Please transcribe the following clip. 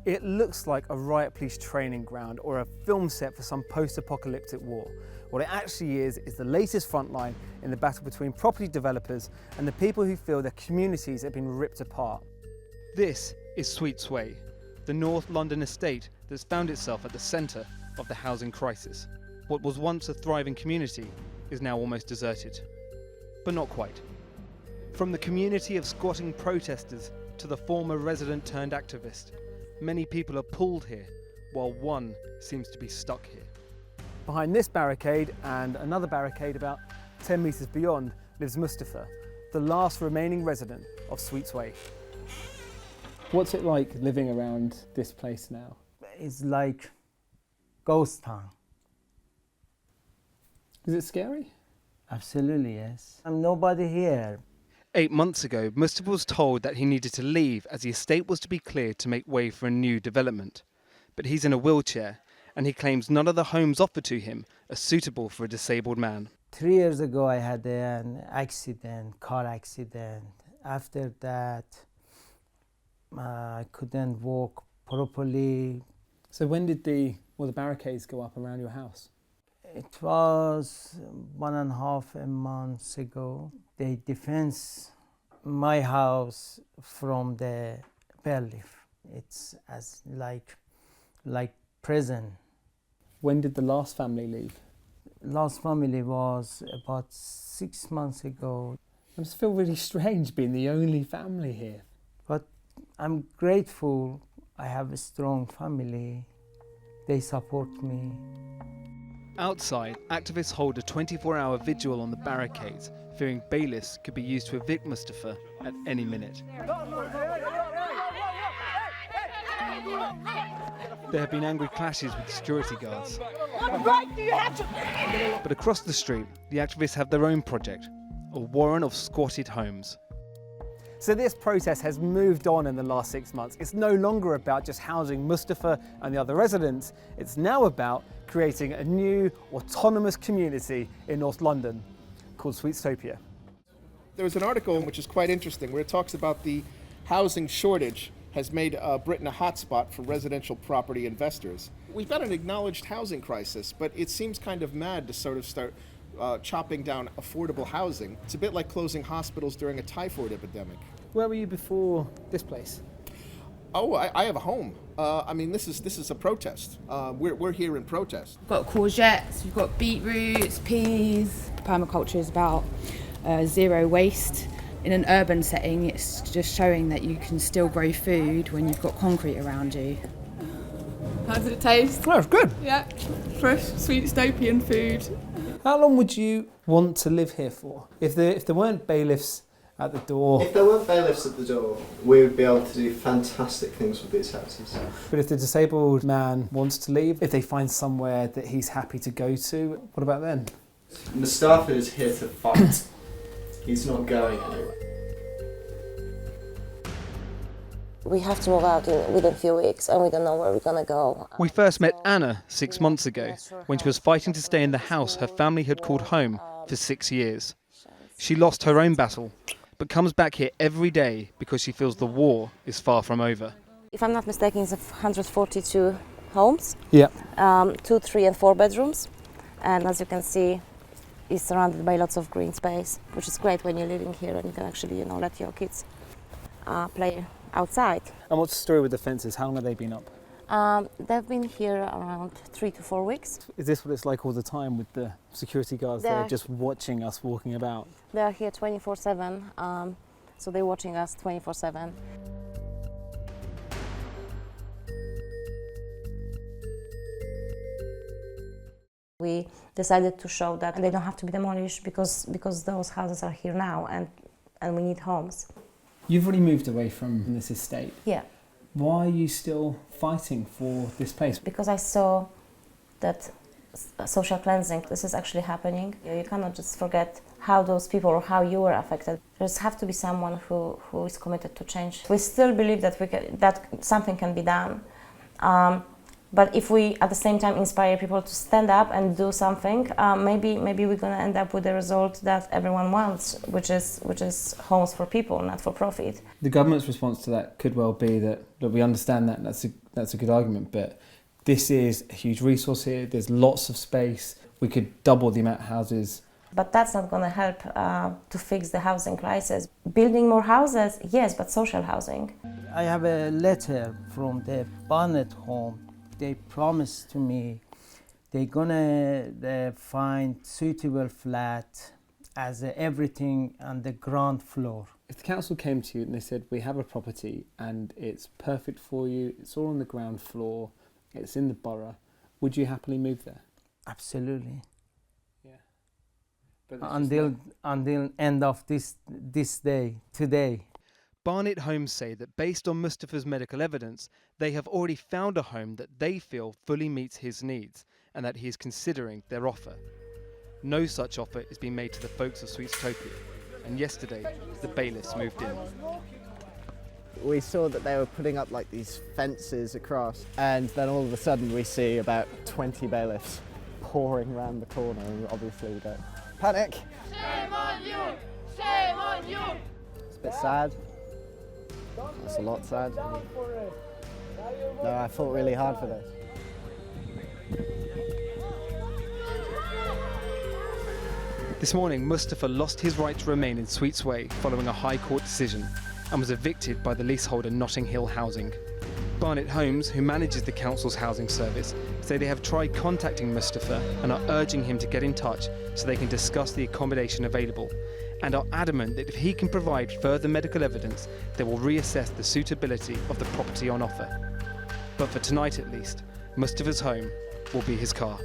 It looks like a riot police training ground or a film set for some post-apocalyptic war. What it actually is the latest front line in the battle between property developers and the people who feel their communities have been ripped apart. This is Sweets Way, the North London estate that's found itself at the centre of the housing crisis. What was once a thriving community is now almost deserted. But not quite. From the community of squatting protesters to the former resident turned activist, many people are pulled here, while one seems to be stuck here. Behind this barricade and another barricade about 10 metres beyond lives Mustafa, the last remaining resident of Sweets Way. What's it like living around this place now? It's like ghost town. Is it scary? Absolutely, yes. I'm nobody here. 8 months ago, Mustafa was told that he needed to leave as the estate was to be cleared to make way for a new development. But he's in a wheelchair, and he claims none of the homes offered to him are suitable for a disabled man. 3 years ago I had an accident, car accident. After that, I couldn't walk properly. So when did the barricades go up around your house? It was 1.5 months ago. They defense my house from the bailiff. It's as like prison. When did the last family leave? Last family was about 6 months ago. I just feel really strange being the only family here. But I'm grateful I have a strong family. They support me. Outside, activists hold a 24-hour vigil on the barricades, fearing bailiffs could be used to evict Mustafa at any minute. There have been angry clashes with security guards. What right do you have to... But across the street, the activists have their own project, a warren of squatted homes. So this protest has moved on in the last 6 months. It's no longer about just housing Mustafa and the other residents. It's now about creating a new autonomous community in North London called Sweetstopia. There was an article which is quite interesting where it talks about the housing shortage has made Britain a hotspot for residential property investors. We've got an acknowledged housing crisis, but it seems kind of mad to sort of start chopping down affordable housing. It's a bit like closing hospitals during a typhoid epidemic. Where were you before this place? Oh, I have a home. I mean, this is a protest. We're here in protest. We've got courgettes, we've got beetroots, peas. Permaculture is about zero waste. In an urban setting, it's just showing that you can still grow food when you've got concrete around you. How does it taste? Oh, it's good. Yeah, fresh, sweet, dystopian food. How long would you want to live here for? If there weren't bailiffs at the door? If there weren't bailiffs at the door, we would be able to do fantastic things with these houses. But if the disabled man wants to leave, if they find somewhere that he's happy to go to, what about then? Mustafa is here to fight. He's not going anywhere. We have to move out within a few weeks and we don't know where we're going to go. We first met Anna 6 months ago when she was fighting to stay in the house her family had called home for 6 years. She lost her own battle, but comes back here every day because she feels the war is far from over. If I'm not mistaken, it's 142 homes. Yeah. 2, 3 and 4 bedrooms. And as you can see, it's surrounded by lots of green space, which is great when you're living here and you can actually, let your kids play outside. And what's the story with the fences? How long have they been up? They've been here around 3 to 4 weeks. Is this what it's like all the time with the security guards? They're just watching us walking about? They're here 24/7, so they're watching us 24/7. We decided to show that they don't have to be demolished because those houses are here now and we need homes. You've already moved away from this estate. Yeah. Why are you still fighting for this place? Because I saw that social cleansing, this is actually happening. You cannot just forget how those people or how you were affected. There's have to be someone who is committed to change. We still believe that that something can be done. But if we at the same time inspire people to stand up and do something, maybe we're going to end up with the result that everyone wants, which is homes for people, not for profit. The government's response to that could well be that, look, we understand that, and that's a good argument, but this is a huge resource here. There's lots of space. We could double the amount of houses. But that's not going to help to fix the housing crisis. Building more houses, yes, but social housing. I have a letter from the Bonnet home. They promised to me they're gonna find suitable flat as everything on the ground floor. If the council came to you and they said, we have a property and it's perfect for you, it's all on the ground floor, it's in the borough, would you happily move there? Absolutely. Yeah. But Until end of this day, today. Barnet Homes say that based on Mustafa's medical evidence, they have already found a home that they feel fully meets his needs and that he is considering their offer. No such offer is being made to the folks of Sweetstopia, and yesterday the bailiffs moved in. We saw that they were putting up like these fences across, and then all of a sudden we see about 20 bailiffs pouring around the corner, and obviously we go, panic! Shame on you! Shame on you! It's a bit sad. That's a lot sad. No, I fought really hard for this. This morning, Mustafa lost his right to remain in Sweets Way following a High Court decision and was evicted by the leaseholder Notting Hill Housing. Barnet Homes, who manages the council's housing service, say they have tried contacting Mustafa and are urging him to get in touch so they can discuss the accommodation available, and are adamant that if he can provide further medical evidence, they will reassess the suitability of the property on offer. But for tonight at least, Mustafa's home will be his car.